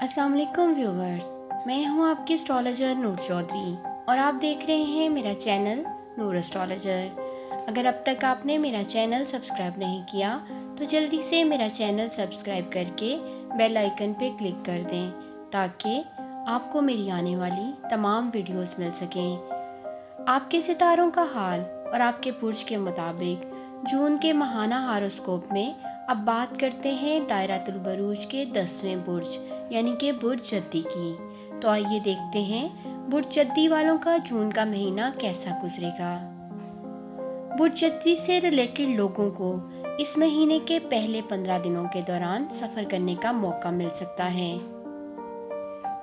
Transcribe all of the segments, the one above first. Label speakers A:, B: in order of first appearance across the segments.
A: अस्सलाम वालेकुम व्यूवर्स। मैं हूं आपकी एस्ट्रोलॉजर नूर चौधरी और आप देख रहे हैं मेरा चैनल नूर एस्ट्रोलॉजर। अगर अब तक आपने मेरा चैनल सब्सक्राइब नहीं किया तो जल्दी से मेरा चैनल सब्सक्राइब करके बेल आइकन पे क्लिक कर दें ताकि आपको मेरी आने वाली तमाम वीडियोस मिल सकें। आपके सितारों का हाल और आपके बुर्ज के मुताबिक जून के माहाना हारोस्कोप में अब बात करते हैं दायरातुल बुरूज के 10वें बुर्ज यानी कि बुर्ज जद्दी की। तो आइए देखते हैं बुर्ज जद्दी वालों का जून का महीना कैसा गुजरेगा। बुर्ज जद्दी से रिलेटेड लोगों को इस महीने के पहले 15 दिनों के दौरान सफ़र करने का मौका मिल सकता है।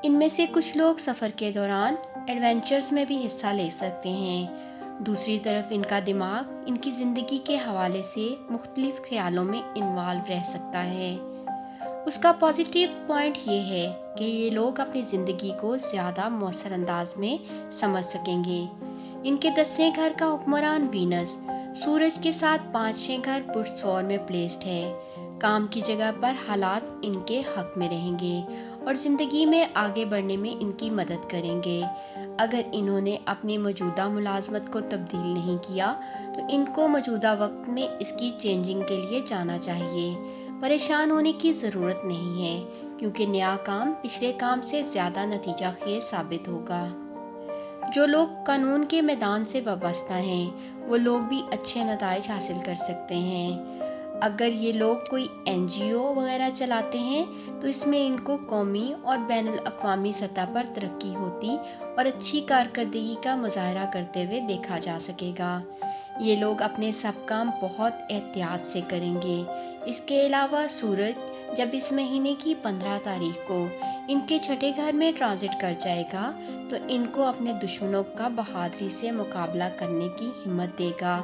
A: इनमें से कुछ लोग सफ़र के दौरान एडवेंचर्स में भी हिस्सा ले सकते हैं। दूसरी तरफ इनका दिमाग इनकी ज़िंदगी के हवाले से मुख्तलिफ ख्यालों में इन्वॉल्व रह सकता है। उसका पॉजिटिव पॉइंट ये है कि ये लोग अपनी ज़िंदगी को ज़्यादा मौसर अंदाज में समझ सकेंगे। इनके 10वें घर का हुक्मरान वीनस सूरज के साथ 5वें घर बुर्ज सौर में प्लेस्ड है। काम की जगह पर हालात इनके हक में रहेंगे और ज़िंदगी में आगे बढ़ने में इनकी मदद करेंगे। अगर इन्होंने अपनी मौजूदा मुलाजमत को तब्दील नहीं किया तो इनको मौजूदा वक्त में इसकी चेंजिंग के लिए जाना चाहिए। परेशान होने की ज़रूरत नहीं है क्योंकि नया काम पिछले काम से ज़्यादा नतीजा खेज साबित होगा। जो लोग कानून के मैदान से वाबस्ता हैं वो लोग भी अच्छे नताइज हासिल कर सकते हैं। अगर ये लोग कोई NGO वगैरह चलाते हैं तो इसमें इनको कौमी और बैनुल अक़वामी सतह पर तरक्की होती और अच्छी कारकर्दगी का मुजाहरा करते हुए देखा जा सकेगा। ये लोग अपने सब काम बहुत एहतियात से करेंगे। इसके अलावा सूरज जब इस महीने की 15 तारीख को इनके छठे घर में ट्रांजिट कर जाएगा तो इनको अपने दुश्मनों का बहादुरी से मुकाबला करने की हिम्मत देगा।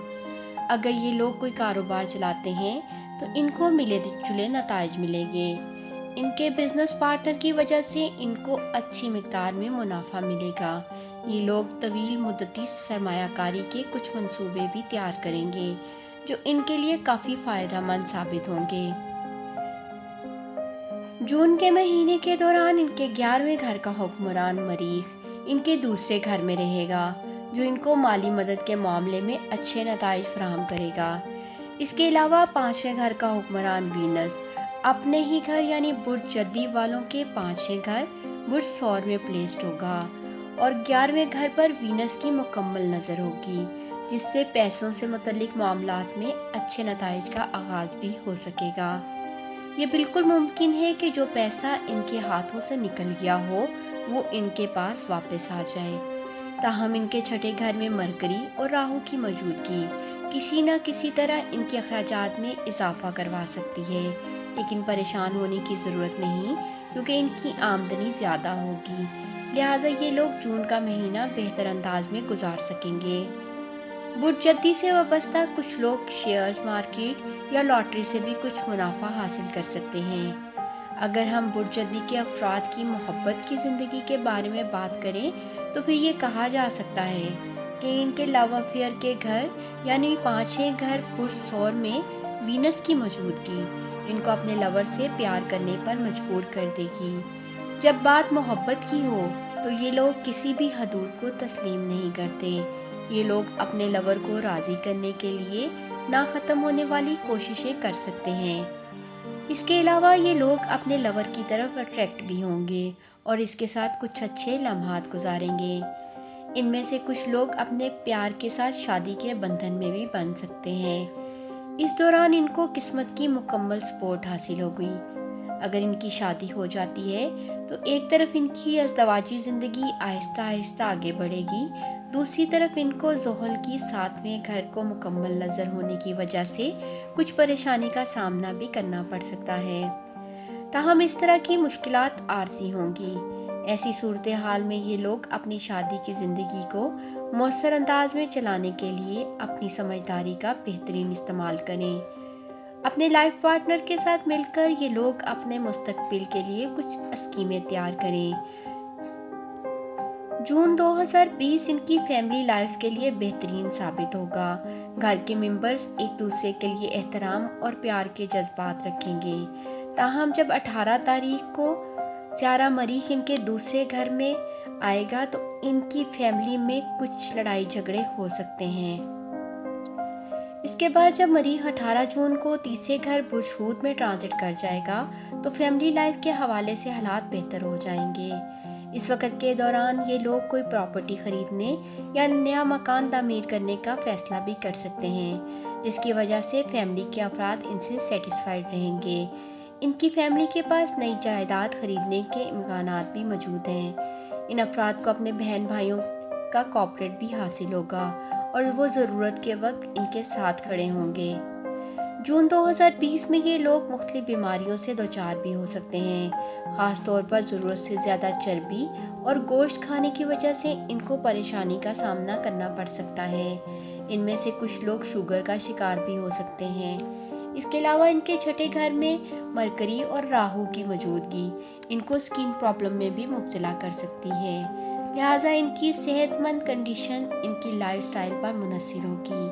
A: अगर ये लोग कोई कारोबार चलाते हैं तो इनको मिले जुले नताइज मिलेंगे। इनके बिजनेस पार्टनर की वजह से इनको अच्छी मिकदार में मुनाफा मिलेगा। ये लोग तवील मुद्दती सरमायाकारी के कुछ मंसूबे भी तैयार करेंगे जो इनके लिए काफ़ी फ़ायदेमंद साबित होंगे। जून के महीने के दौरान इनके 11वें घर का हुक्मरान मरीख इनके दूसरे घर में रहेगा जो इनको माली मदद के मामले में अच्छे नताइज फराहम करेगा। इसके अलावा 5वें घर का हुक्मरान वीनस अपने ही घर यानी बुर्ज जद्दी वालों के 5वें घर बुर्ज सौर में प्लेस्ड होगा और 11वें घर पर वीनस की मुकम्मल नज़र होगी जिससे पैसों से मुतल्लिक मामलात में अच्छे नताइज का आगाज़ भी हो सकेगा। ये बिल्कुल मुमकिन है कि जो पैसा इनके हाथों से निकल गया हो वो इनके पास वापस आ जाए। ताहम इनके छठे घर में मरकरी और राहु की मौजूदगी किसी न किसी तरह इनके अखराजात में इजाफा करवा सकती है, लेकिन परेशान होने की ज़रूरत नहीं क्योंकि इनकी आमदनी ज़्यादा होगी। लिहाजा ये लोग जून का महीना बेहतर अंदाज में गुजार सकेंगे। बुर्ज जद्दी से वाबस्ता कुछ लोग शेयर्स मार्केट या लॉटरी से भी कुछ मुनाफा हासिल कर सकते हैं। अगर हम बुर्ज जद्दी के अफराद की मोहब्बत की ज़िंदगी के बारे में बात करें तो फिर ये कहा जा सकता है कि इनके लव अफेयर के घर यानी 5वें घर बुर्ज सौर में वीनस की मौजूदगी इनको अपने लवर से प्यार करने पर मजबूर कर देगी। जब बात मोहब्बत की हो तो ये लोग किसी भी हदूद को तस्लीम नहीं करते। ये लोग अपने लवर को राज़ी करने के लिए ना ख़त्म होने वाली कोशिशें कर सकते हैं। इसके अलावा ये लोग अपने लवर की तरफ अट्रैक्ट भी होंगे और इसके साथ कुछ अच्छे लम्हात गुजारेंगे। इनमें से कुछ लोग अपने प्यार के साथ शादी के बंधन में भी बंध सकते हैं। इस दौरान इनको किस्मत की मुकम्मल सपोर्ट हासिल होगी। अगर इनकी शादी हो जाती है तो एक तरफ इनकी अज़दवाजी ज़िंदगी आहिस्ता आहिस्ता आगे बढ़ेगी, दूसरी तरफ इनको ज़ोहल की 7वें घर को मुकम्मल नज़र होने की वजह से कुछ परेशानी का सामना भी करना पड़ सकता है। ताहम इस तरह की मुश्किलात आर्जी होंगी। ऐसी सूरत हाल में ये लोग अपनी शादी की ज़िंदगी को मौसर अंदाज में चलाने के लिए अपनी समझदारी का बेहतरीन इस्तेमाल करें। अपने लाइफ पार्टनर के साथ मिलकर ये लोग अपने मुस्तकबिल के लिए कुछ स्कीमें तैयार करें। जून 2020 इनकी फैमिली लाइफ के लिए बेहतरीन साबित होगा। घर के मेंबर्स एक दूसरे के लिए एहतराम और प्यार के जज्बात रखेंगे। ताहम जब 18 तारीख को سیارہ مریخ ان کے دوسرے گھر میں آئے گا تو ان کی فیملی میں کچھ لڑائی جھگڑے ہو سکتے ہیں۔ اس کے بعد جب مریخ 18 جون کو تیسرے گھر برج حوت میں ٹرانزٹ کر جائے گا تو فیملی لائف کے حوالے سے حالات بہتر ہو جائیں گے۔ اس وقت کے دوران یہ لوگ کوئی پراپرٹی خریدنے یا نیا مکان تعمیر کرنے کا فیصلہ بھی کر سکتے ہیں، جس کی وجہ سے فیملی کے افراد ان سے سیٹسفائیڈ رہیں گے۔ ان کی فیملی کے پاس نئی جائیداد خریدنے کے امکانات بھی موجود ہیں۔ ان افراد کو اپنے بہن بھائیوں کا کوآپریٹ بھی حاصل ہوگا اور وہ ضرورت کے وقت ان کے ساتھ کھڑے ہوں گے۔ جون 2020 میں یہ لوگ مختلف بیماریوں سے دوچار بھی ہو سکتے ہیں، خاص طور پر ضرورت سے زیادہ چربی اور گوشت کھانے کی وجہ سے ان کو پریشانی کا سامنا کرنا پڑ سکتا ہے۔ ان میں سے کچھ لوگ شوگر کا شکار بھی ہو سکتے ہیں۔ اس کے علاوہ ان کے چھٹے گھر میں مرکری اور راہو کی موجودگی ان کو اسکن پرابلم میں بھی مبتلا کر سکتی ہے، لہٰذا ان کی صحت مند کنڈیشن ان کی لائف سٹائل پر منحصر ہوگی۔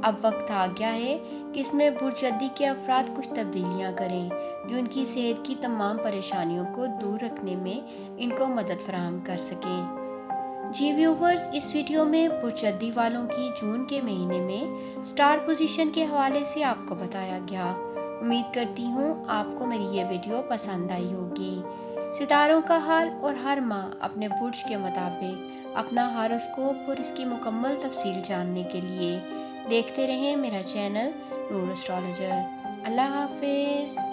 A: اب وقت آ گیا ہے کہ اس میں برج جدی کے افراد کچھ تبدیلیاں کریں جو ان کی صحت کی تمام پریشانیوں کو دور رکھنے میں ان کو مدد فراہم کر سکیں۔ جی ویورز، اس ویڈیو میں برج جدی والوں کی جون کے مہینے میں سٹار پوزیشن کے حوالے سے آپ کو بتایا گیا۔ امید کرتی ہوں آپ کو میری یہ ویڈیو پسند آئی ہوگی۔ ستاروں کا حال اور ہر ماہ اپنے برج کے مطابق اپنا ہاروسکوپ اور اس کی مکمل تفصیل جاننے کے لیے دیکھتے رہیں میرا چینل نور اسٹرالوجر۔ اللہ حافظ۔